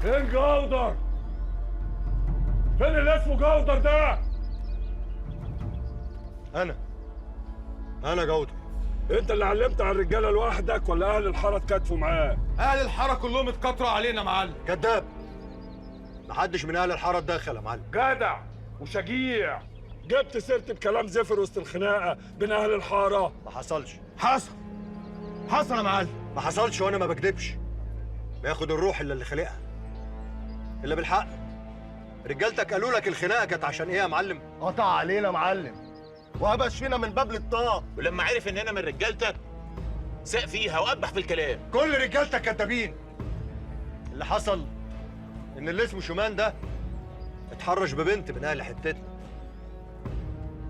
فين جودر؟ فين اللي اسمه جودر ده؟ أنا جودر. انت اللي علمت على الرجاله لوحدك ولا اهل الحاره اتكاتفوا معاك؟ اهل الحاره كلهم اتكتروا علينا يا معلم. كذاب. محدش من أهل الحارة اتدخل يا معلم. جدع وشجيع. جبت سيرة بكلام زفر وسط الخناقه بين اهل الحاره. ما حصلش. حصل يا معلم. ما حصلش وأنا ما بكدبش. بياخد الروح اللي خالقها. إلا بالحق. رجالتك قالوا لك الخناقة كانت عشان إيه يا معلم؟ قطع علينا معلم وهبش فينا من باب للطاق. ولما عرف اننا من رجالتك ساق فيها وقبح في الكلام. كل رجالتك كدابين. اللي حصل إن اللي اسمه شومان ده اتحرش ببنت من أهل حتتنا.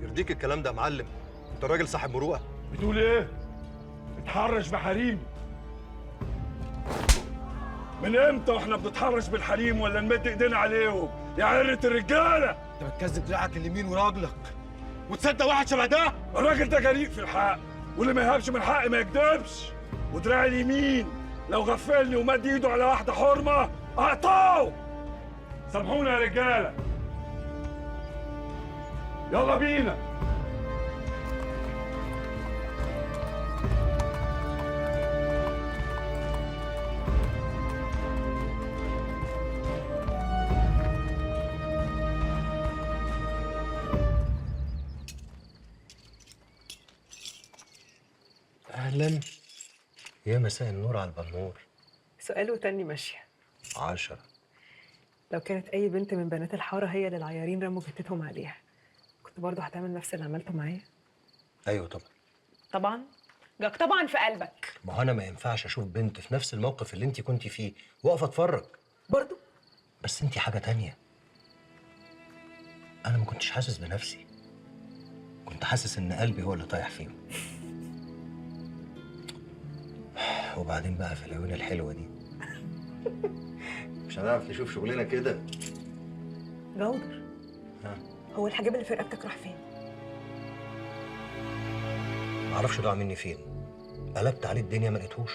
يرضيك الكلام ده يا معلم؟ أنت راجل صاحب مروءة. بتقول ايه؟ اتحرش بحريم؟ من امتى واحنا بنتحرش بالحريم ولا نمد ايدينا عليهم؟ يا عرة الرجاله! انت بتكذب دراعك اليمين وراجلك وتصدق واحد شبه ده؟ الراجل ده جريء في الحق، واللي ما يهابش من حق ما يكدبش. ودراعي اليمين لو غفلني ومد ايده على واحده حرمه اقطعه. سامحونا يا رجاله. يلا بينا. أهلا. يا مساء النور على البنور. سؤال وتاني ماشية. 10. لو كانت أي بنت من بنات الحارة هي اللي العيارين رموا جتتهم عليها، كنت برضه هتعمل نفس اللي عملته معايا؟ أيوه طبعا. طبعا؟ جاك طبعا في قلبك. ما هو أنا ما ينفعش أشوف بنت في نفس الموقف اللي أنت كنتي فيه وأقف أتفرج. برضه؟ بس أنت حاجة تانية. أنا ما كنتش حاسس بنفسي. كنت حاسس إن قلبي هو اللي طايح فيهم. وبعدين بقى في العيون الحلوة دي مش هنعرف نشوف شغلنا كده. جودر، هو الحجاب اللي في رقبتك راح فين؟ معرفش ضاع مني فين. قلبت عليه الدنيا ما لقيتهوش.